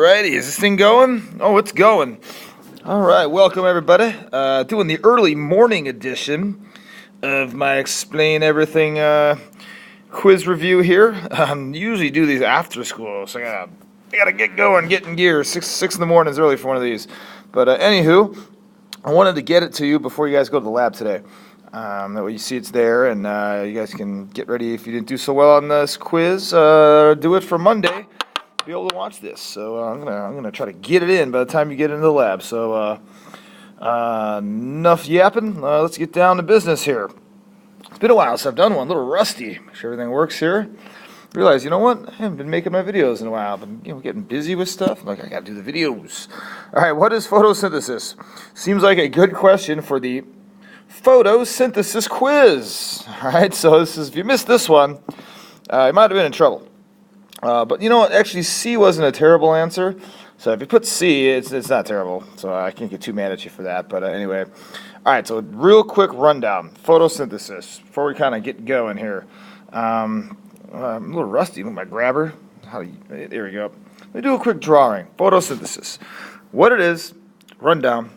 Alrighty, is this thing going? Oh, it's going. Alright, welcome everybody. Doing the early morning edition of my Explain Everything quiz review here. Usually do these after school, so I gotta get going, get in gear. Six in the morning is early for one of these. But anywho, I wanted to get it to you before you guys go to the lab today. That way you see it's there, and you guys can get ready if you didn't do so well on this quiz. Do it for Monday. Be able to watch this. So I'm gonna try to get it in by the time you get into the lab. So enough yapping. Let's get down to business here. It's been a while since I've done one. A little rusty. Make sure everything works here. Realize, you know what? I haven't been making my videos in a while. I've been getting busy with stuff. I'm like, I gotta do the videos. All right, what is photosynthesis? Seems like a good question for the photosynthesis quiz. All right, so this is, if you missed this one, you might have been in trouble. But you know what? Actually, C wasn't a terrible answer. So if you put C, it's not terrible. So I can't get too mad at you for that. But anyway, all right. So real quick rundown: photosynthesis. Before we kind of get going here, I'm a little rusty with my grabber. There we go. Let me do a quick drawing. Photosynthesis. What it is, rundown.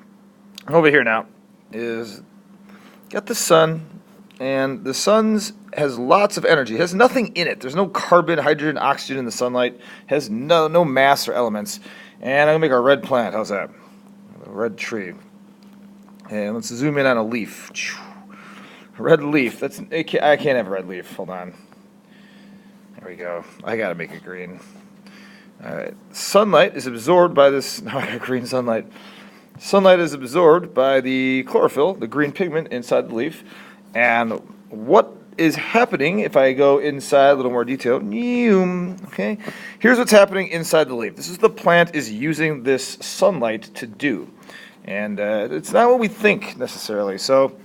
Over here now is got the sun. And the sun has lots of energy. It has nothing in it. There's no carbon, hydrogen, oxygen in the sunlight. It has no mass or elements. And I'm going to make a red plant. How's that? A red tree. And let's zoom in on a leaf. Red leaf. I can't have a red leaf. Hold on. There we go. I got to make it green. All right. Sunlight is absorbed by this. Now I got green sunlight. Sunlight is absorbed by the chlorophyll, the green pigment inside the leaf. And what is happening, if I go inside a little more detail, okay, here's what's happening inside the leaf. This is the plant is using this sunlight to do. And it's not what we think necessarily. So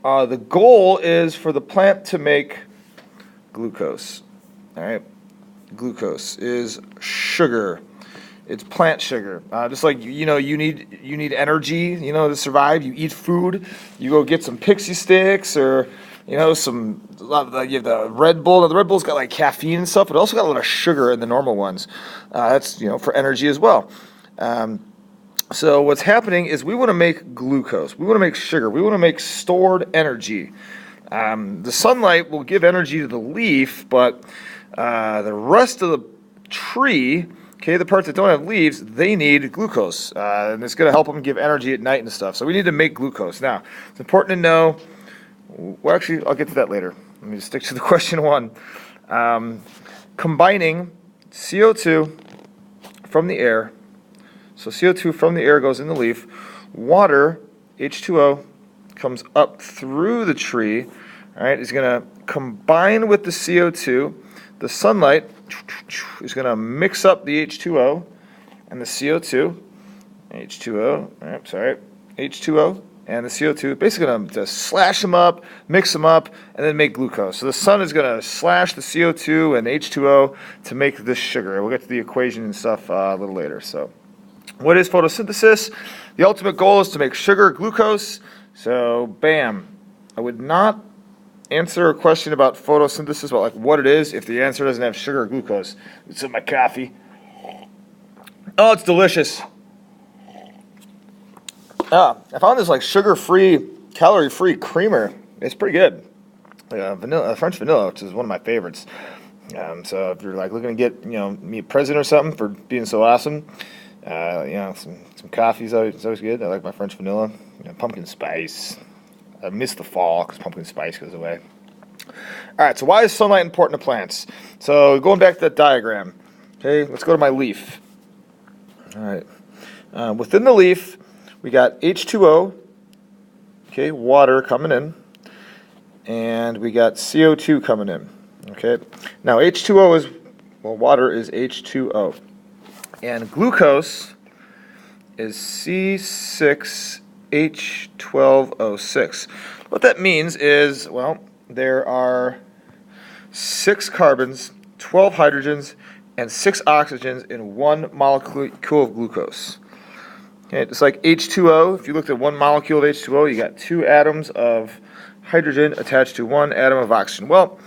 the goal is for the plant to make glucose. All right, glucose is sugar. It's plant sugar. Just like you need energy, to survive. You eat food. You go get some pixie sticks, or you have the Red Bull. Now, the Red Bull's got like caffeine and stuff, but it also got a lot of sugar in the normal ones. That's for energy as well. So what's happening is we want to make glucose. We want to make sugar. We want to make stored energy. The sunlight will give energy to the leaf, but the rest of the tree. Okay, the parts that don't have leaves, they need glucose, and it's going to help them give energy at night and stuff. So we need to make glucose. Now, it's important to know, well, actually, I'll get to that later. Let me just stick to the question one. Combining CO2 from the air, so CO2 from the air goes in the leaf, water, H2O, comes up through the tree, all right, is going to combine with the CO2, the sunlight is going to mix up the H2O and the CO2. H2O and the CO2. Basically going to slash them up, mix them up, and then make glucose. So the sun is going to slash the CO2 and H2O to make this sugar. We'll get to the equation and stuff a little later. So what is photosynthesis? The ultimate goal is to make sugar, glucose. So bam. I would not answer a question about photosynthesis, about like what it is, if the answer doesn't have sugar or glucose. It's in my coffee. Oh, it's delicious. I found this like sugar-free, calorie-free creamer. It's pretty good. Vanilla, French vanilla, which is one of my favorites. So if you're like looking to get me a present or something for being so awesome, some coffee is always good. I like my French vanilla. Pumpkin spice. I miss the fall because pumpkin spice goes away. All right, so why is sunlight important to plants? So going back to that diagram, okay, let's go to my leaf. All right, within the leaf, we got H2O, okay, water coming in, and we got CO2 coming in, okay. Now water is H2O, and glucose is C6H12O6. What that means is, well, there are 6 carbons, 12 hydrogens, and 6 oxygens in one molecule of glucose. Okay, it's like H2O. If you looked at one molecule of H2O, you got 2 atoms of hydrogen attached to 1 atom of oxygen. Well,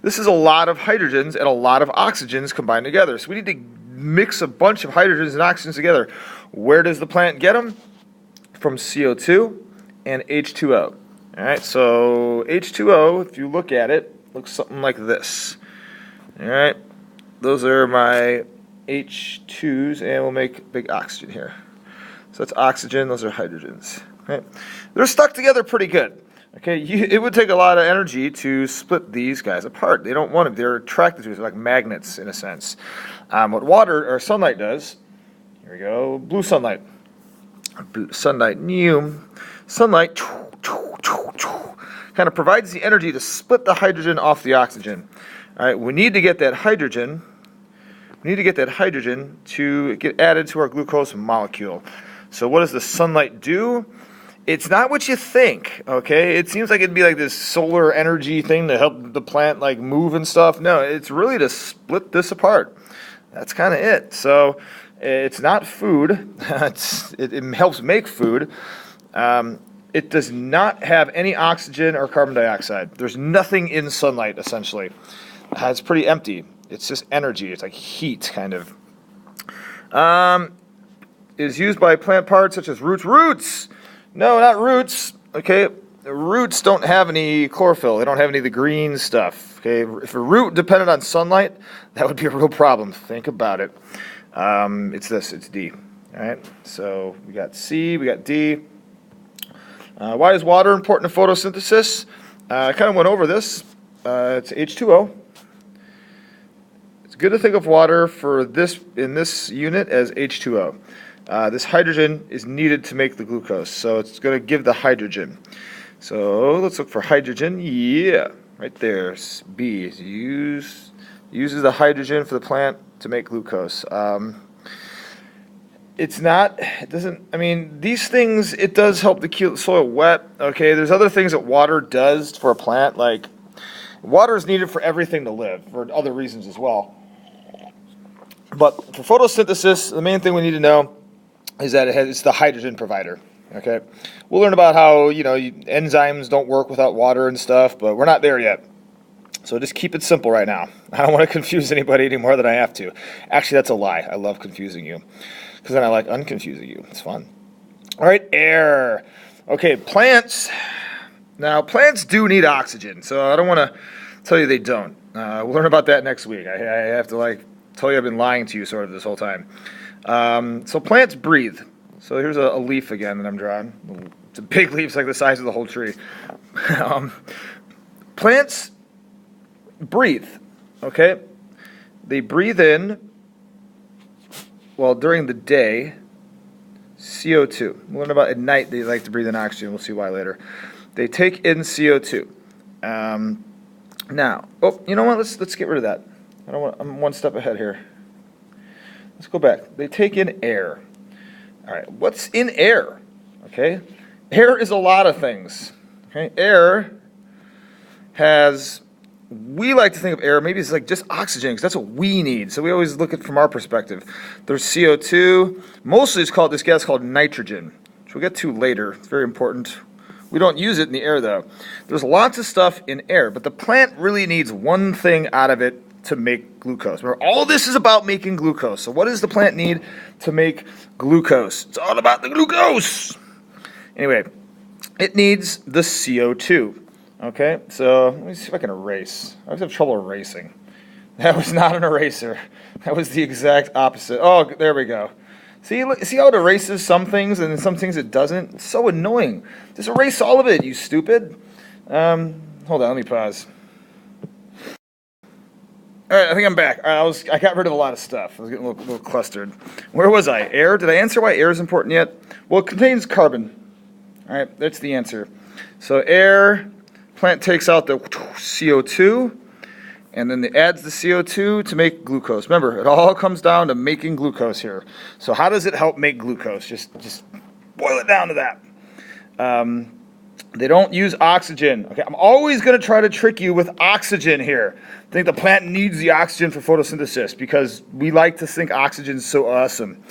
this is a lot of hydrogens and a lot of oxygens combined together. So we need to mix a bunch of hydrogens and oxygens together. Where does the plant get them? From CO2 and H2O. All right, so H2O, if you look at it, looks something like this. All right, those are my H2s, and we'll make big oxygen here. So that's oxygen, those are hydrogens. Right? They're stuck together pretty good. Okay, it would take a lot of energy to split these guys apart. They don't want to, they're attracted to it, they're like magnets in a sense. What water or sunlight does, here we go, blue sunlight. Sunlight, sunlight kind of provides the energy to split the hydrogen off the oxygen. All right, we need to get that hydrogen. We need to get that hydrogen to get added to our glucose molecule. So what does the sunlight do? It's not what you think, okay? It seems like it'd be like this solar energy thing to help the plant like move and stuff. No, it's really to split this apart. That's kind of it. So it's not food. It helps make food. It does not have any oxygen or carbon dioxide. There's nothing in sunlight, essentially. It's pretty empty. It's just energy. It's like heat, kind of. It is used by plant parts such as roots. Roots! No, not roots. Okay, the roots don't have any chlorophyll. They don't have any of the green stuff. Okay, if a root depended on sunlight, that would be a real problem. Think about it. It's this. It's D. All right. So we got C. We got D. Why is water important to photosynthesis? I kind of went over this. It's H2O. It's good to think of water for this in this unit as H2O. This hydrogen is needed to make the glucose, so it's going to give the hydrogen. So let's look for hydrogen. Yeah, right there. B uses the hydrogen for the plant to make glucose. It doesn't, I mean, these things, it does help to keep the soil wet. Okay, there's other things that water does for a plant, like water is needed for everything to live, for other reasons as well. But for photosynthesis, the main thing we need to know is that it's the hydrogen provider. Okay, we'll learn about how enzymes don't work without water and stuff, but we're not there yet. So just keep it simple right now. I don't want to confuse anybody any more than I have to. Actually, that's a lie. I love confusing you because then I like unconfusing you. It's fun. All right, air. Okay, plants. Now, plants do need oxygen, so I don't want to tell you they don't. We'll learn about that next week. I have to tell you I've been lying to you sort of this whole time. So plants breathe. So here's a leaf again that I'm drawing. It's a big leaf. It's like the size of the whole tree. Plants breathe, okay? They breathe in, well, during the day, CO2. We'll learn about at night they like to breathe in oxygen. We'll see why later. They take in CO2. Now, you know what? Let's get rid of that. I'm one step ahead here. Let's go back. They take in air. All right, what's in air? Okay, air is a lot of things. Okay, air has, we like to think of air, maybe it's like just oxygen, because that's what we need. So we always look at it from our perspective. There's CO2. Mostly it's called, this gas called nitrogen, which we'll get to later. It's very important. We don't use it in the air, though. There's lots of stuff in air, but the plant really needs one thing out of it to make glucose. Remember, all this is about making glucose. So what does the plant need to make glucose? It's all about the glucose. Anyway, it needs the CO2. Okay, so let me see if I can erase. I always have trouble erasing. That was not an eraser. That was the exact opposite. Oh, there we go. See how it erases some things and some things it doesn't? It's so annoying. Just erase all of it, you stupid. Hold on, let me pause. All right, I think I'm back. All right, I got rid of a lot of stuff. I was getting a little clustered. Where was I? Air? Did I answer why air is important yet? Well, it contains carbon. All right, that's the answer. So air, plant takes out the CO2, and then it adds the CO2 to make glucose. Remember, it all comes down to making glucose here. So how does it help make glucose? Just boil it down to that. They don't use oxygen. Okay, I'm always going to try to trick you with oxygen here. I think the plant needs the oxygen for photosynthesis because we like to think oxygen is so awesome.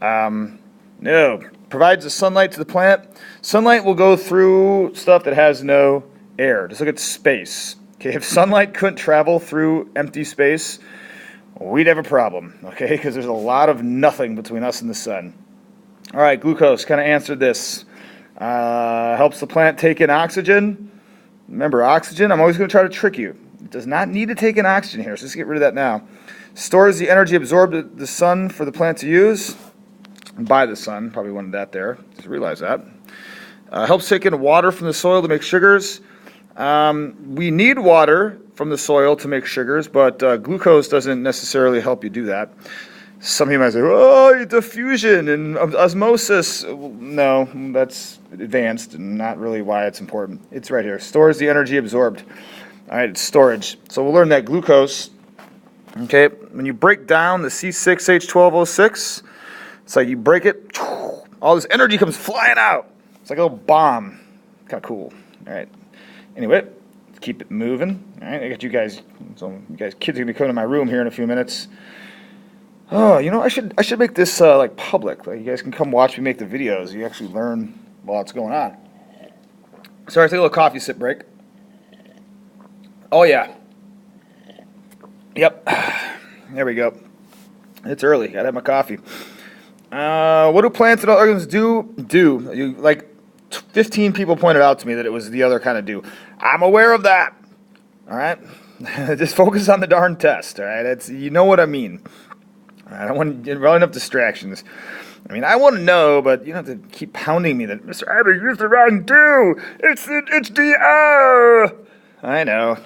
No. Provides the sunlight to the plant. Sunlight will go through stuff that has no air. Just look at space. Okay, if sunlight couldn't travel through empty space, we'd have a problem, okay? Because there's a lot of nothing between us and the sun. All right, glucose kind of answered this. Helps the plant take in oxygen. Remember, oxygen, I'm always going to try to trick you. It does not need to take in oxygen here, so let's get rid of that now. Stores the energy absorbed at the sun for the plant to use. By the sun, probably wanted that there. Just realize that. Helps take in water from the soil to make sugars. We need water from the soil to make sugars, but glucose doesn't necessarily help you do that. Some of you might say, oh, diffusion and osmosis. No, that's advanced and not really why it's important. It's right here. Stores the energy absorbed. All right, it's storage. So we'll learn that glucose, okay, when you break down the C6H12O6, it's like you break it, all this energy comes flying out. It's like a little bomb. Kind of cool. All right. Anyway, let's keep it moving. All right, I got you guys. So you guys, kids, are gonna be coming to my room here in a few minutes. Oh, you know, I should make this like public. Like you guys can come watch me make the videos. You actually learn while it's going on. Sorry, take a little coffee sip break. Oh yeah. Yep. There we go. It's early. Gotta have my coffee. What do plants and other organisms do? You, like 15 people pointed out to me that it was the other kind of do. I'm aware of that. All right. Just focus on the darn test. All right. It's, you know what I mean. I don't want really enough distractions. I mean, I want to know, but you don't have to keep pounding me that Mr. Abbott used the wrong do. It's the I know.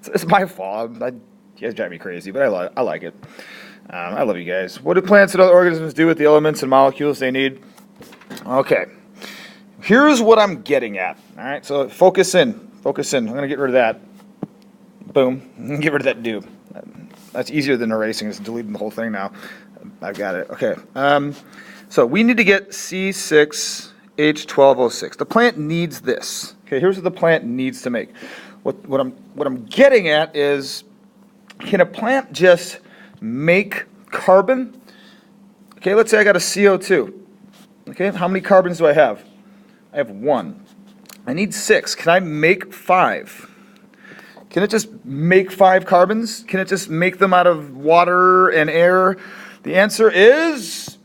It's my fault. You guys drive me crazy, but I like it. I love you guys. What do plants and other organisms do with the elements and molecules they need? Okay. Here's what I'm getting at. All right. So focus in. Focus in. I'm going to get rid of that. Boom. Get rid of that do. That's easier than erasing. Just deleting the whole thing now. I've got it. Okay. So we need to get C6H12O6. The plant needs this. Okay. Here's what the plant needs to make. What I'm getting at is, can a plant just make carbon? Okay. Let's say I got a CO2. Okay. How many carbons do I have? I have 1. I need 6. Can I make 5? Can it just make 5 carbons? Can it just make them out of water and air? The answer is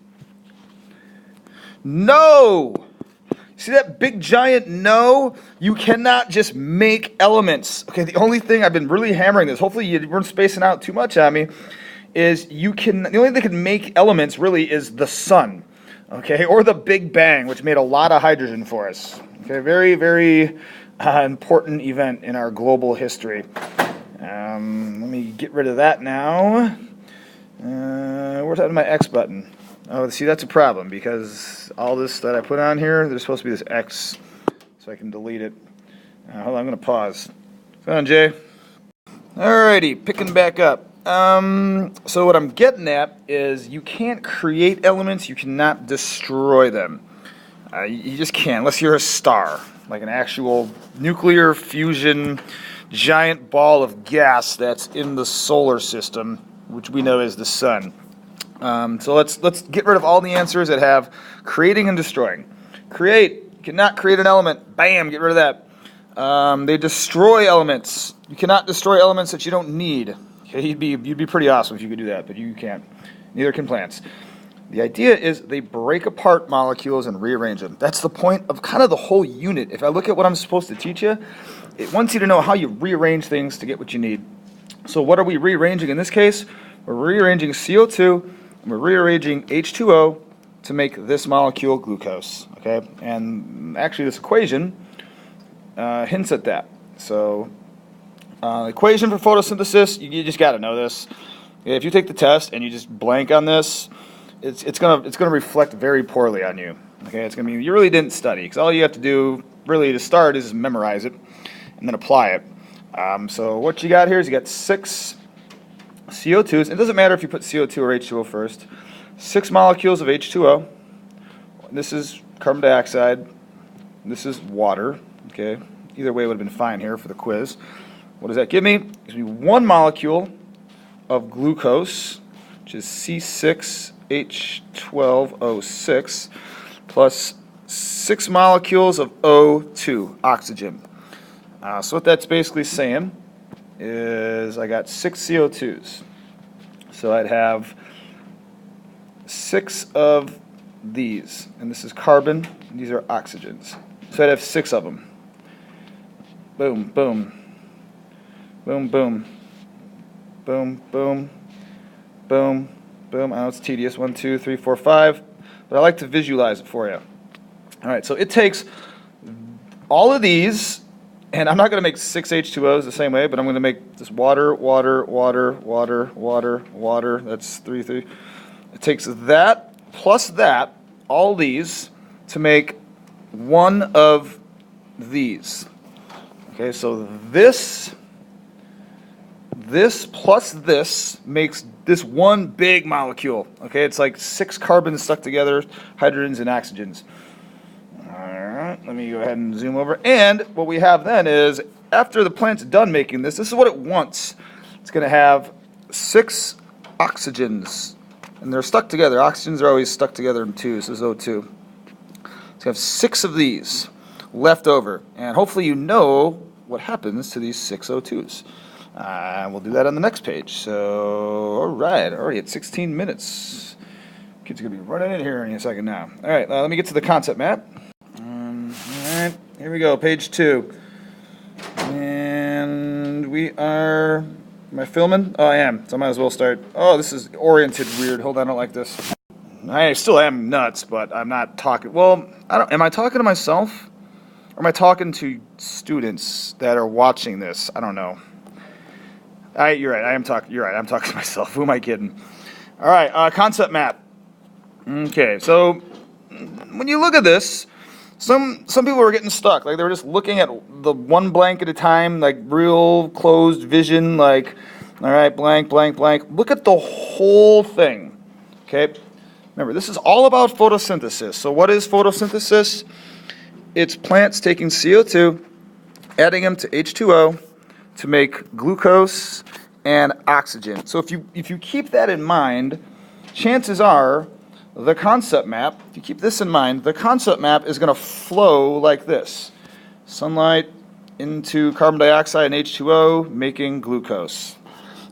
no. See that big giant no? You cannot just make elements. Okay, the only thing I've been really hammering this, hopefully you weren't spacing out too much on me, is the only thing that can make elements really is the sun. Okay, or the Big Bang, which made a lot of hydrogen for us. Okay, very, very important event in our global history. Let me get rid of that now. Where's that in my X button? Oh, see, that's a problem because all this that I put on here, there's supposed to be this X, so I can delete it. Hold on, I'm going to pause. What's going on, Jay? Alrighty, picking back up. So what I'm getting at is you can't create elements, you cannot destroy them. You just can't, unless you're a star, like an actual nuclear fusion giant ball of gas that's in the solar system, which we know is the sun. So let's get rid of all the answers that have creating and destroying. Create, you cannot create an element. Bam, get rid of that. They destroy elements. You cannot destroy elements that you don't need. Okay, you'd be pretty awesome if you could do that, but you can't. Neither can plants. The idea is they break apart molecules and rearrange them. That's the point of kind of the whole unit. If I look at what I'm supposed to teach you, it wants you to know how you rearrange things to get what you need. So what are we rearranging in this case? We're rearranging CO2 and we're rearranging H2O to make this molecule glucose. Okay, and actually this equation hints at that. So equation for photosynthesis, you just got to know this. If you take the test and you just blank on this, it's gonna reflect very poorly on you. Okay, it's gonna mean you really didn't study, because all you have to do really to start is memorize it and then apply it. So what you got here is you got 6 CO2s. It doesn't matter if you put CO2 or H2O first. 6 molecules of H2O. This is carbon dioxide. This is water. Okay, either way would have been fine here for the quiz. What does that give me? It gives me 1 molecule of glucose, which is C6H12O6, plus 6 molecules of O2, oxygen. So what that's basically saying is I got 6 CO2s. So I'd have 6 of these, and this is carbon, and these are oxygens. So I'd have 6 of them. Boom, boom, boom, boom, boom, boom, boom, boom. I know it's tedious. 1, 2, 3, 4, 5, but I like to visualize it for you. All right, so it takes all of these, and I'm not going to make 6 H2Os the same way, but I'm going to make this water, water, water, water, water, water. That's 3, 3. It takes that plus that, all these, to make one of these. Okay, so this plus this makes this one big molecule. Okay, it's like 6 carbons stuck together, hydrogens and oxygens. Let me go ahead and zoom over. And what we have then is, after the plant's done making this is what it wants. It's going to have 6 oxygens, and they're stuck together. Oxygens are always stuck together in 2, so this is O2. So you have 6 of these left over, and hopefully you know what happens to these 6 O2s. We'll do that on the next page. So, all right, already at 16 minutes. Kids are going to be running in here in a second now. All right, let me get to the concept map. All right, here we go, page 2. And we are, am I filming? Oh, I am, so I might as well start. Oh, this is oriented weird. Hold on, I don't like this. I still am nuts, but I'm not talking. Well, am I talking to myself? Or am I talking to students that are watching this? I don't know. You're right, you're right, I'm talking to myself. Who am I kidding? All right, concept map. Okay, so when you look at this, some people were getting stuck. Like, they were just looking at the one blank at a time, like real closed vision, like, all right, blank, blank, blank. Look at the whole thing, okay? Remember, this is all about photosynthesis. So what is photosynthesis? It's plants taking CO2, adding them to H2O to make glucose and oxygen. So if you keep that in mind, chances are the concept map, if you keep this in mind, the concept map is going to flow like this. Sunlight into carbon dioxide and H2O, making glucose.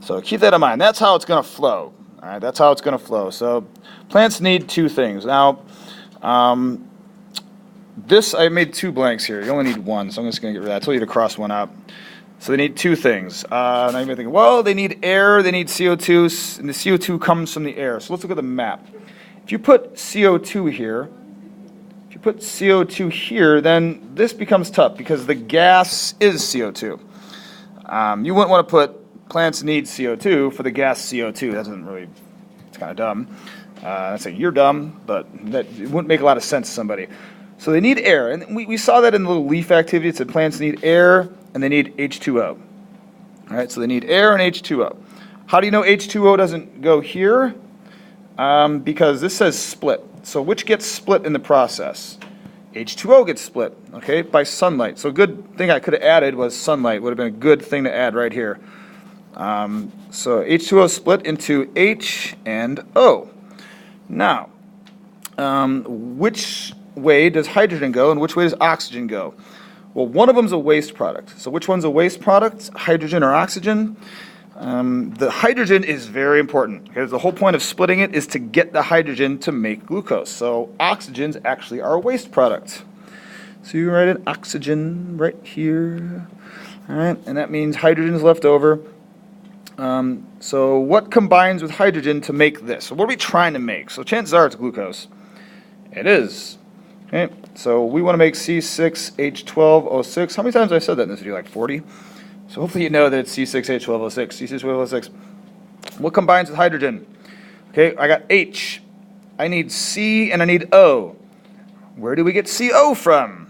So keep that in mind. That's how it's going to flow. All right, that's how it's going to flow. So plants need 2 things. Now, this, I made 2 blanks here. You only need 1, so I'm just going to get rid of that. I told you to cross one out. So they need 2 things. Now you may think, well, they need air, they need CO2, and the CO2 comes from the air. So let's look at the map. If you put CO2 here, then this becomes tough because the gas is CO2. You wouldn't want to put plants need CO2 for the gas CO2. That doesn't really, it's kind of dumb. I say you're dumb, but that it wouldn't make a lot of sense to somebody. So they need air, and we saw that in the little leaf activity. It said plants need air and they need H2O. All right, so they need air and H2O. How do you know H2O doesn't go here? Because this says split. So which gets split in the process? H2O gets split, okay, by sunlight. So a good thing I could have added was sunlight. Would have been a good thing to add right here. So H2O split into H and O. Now, which way does hydrogen go and which way does oxygen go? Well, one of them is a waste product. So which one's a waste product, hydrogen or oxygen? The hydrogen is very important because the whole point of splitting it is to get the hydrogen to make glucose. So oxygens actually are a waste product. So you write an oxygen right here. All right, and that means hydrogen is left over. So what combines with hydrogen to make this? So what are we trying to make? So chances are it's glucose. It is. Okay, so we want to make C6H12O6. How many times have I said that in this video? Like 40? So hopefully you know that it's C6H12O6. C6H12O6. What combines with hydrogen? Okay, I got H. I need C and I need O. Where do we get CO from?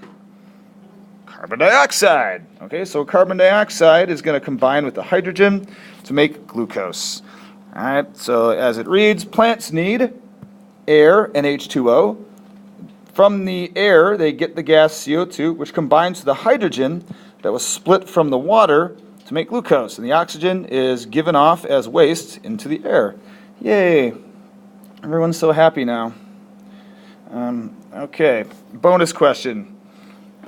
Carbon dioxide. Okay, so carbon dioxide is going to combine with the hydrogen to make glucose. All right, so as it reads, plants need air and H2O. From the air, they get the gas CO2, which combines with the hydrogen that was split from the water to make glucose. And the oxygen is given off as waste into the air. Yay. Everyone's so happy now. Okay, bonus question.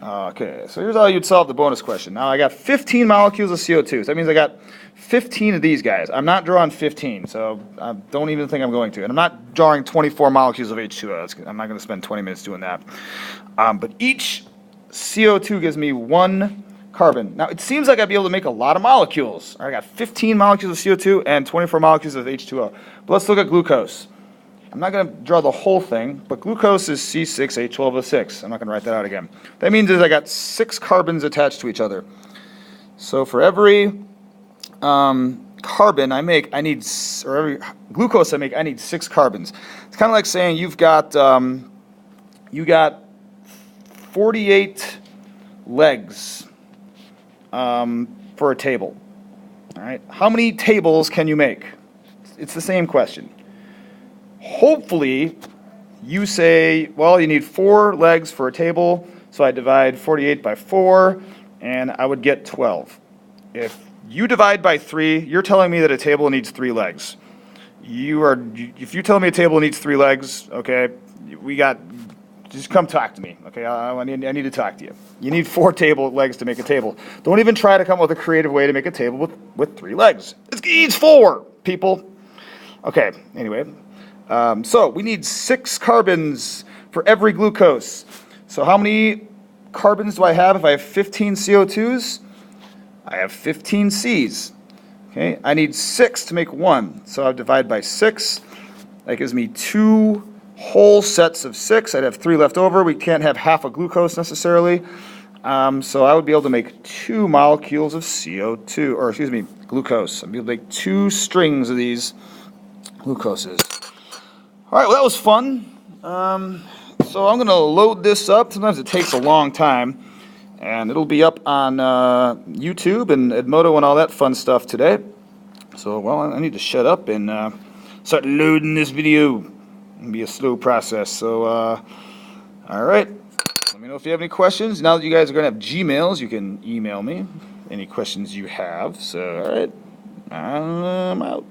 Okay, so here's how you'd solve the bonus question. Now I got 15 molecules of CO2, so that means I got 15 of these guys. I'm not drawing 15, so I don't even think I'm going to. And I'm not drawing 24 molecules of H2O. I'm not going to spend 20 minutes doing that. But each CO2 gives me 1 carbon. Now it seems like I'd be able to make a lot of molecules. I got 15 molecules of CO2 and 24 molecules of H2O. But let's look at glucose. I'm not going to draw the whole thing, but glucose is C6H12O6. I'm not going to write that out again. That means is I got 6 carbons attached to each other. So for every carbon I make, or every glucose I make, I need 6 carbons. It's kind of like saying you got 48 legs for a table. All right, how many tables can you make? It's the same question. Hopefully, you say, well, you need 4 legs for a table, so I divide 48 by 4, and I would get 12. If you divide by 3, you're telling me that a table needs 3 legs. If you tell me a table needs 3 legs, okay, just come talk to me, okay? I need to talk to you. You need 4 table legs to make a table. Don't even try to come up with a creative way to make a table with 3 legs. It needs 4, people. Okay, anyway. So we need 6 carbons for every glucose. So how many carbons do I have if I have 15 CO2s? I have 15 Cs. Okay, I need 6 to make 1. So I'll divide by 6. That gives me 2 whole sets of 6. I'd have 3 left over. We can't have half a glucose necessarily. So I would be able to make 2 molecules of CO2, or excuse me, glucose. I'd be able to make 2 strings of these glucoses. All right, well, that was fun. So I'm going to load this up. Sometimes it takes a long time. And it'll be up on YouTube and Edmodo and all that fun stuff today. So, well, I need to shut up and start loading this video. It'll be a slow process. So, all right. Let me know if you have any questions. Now that you guys are going to have Gmails, you can email me any questions you have. So, all right. I'm out.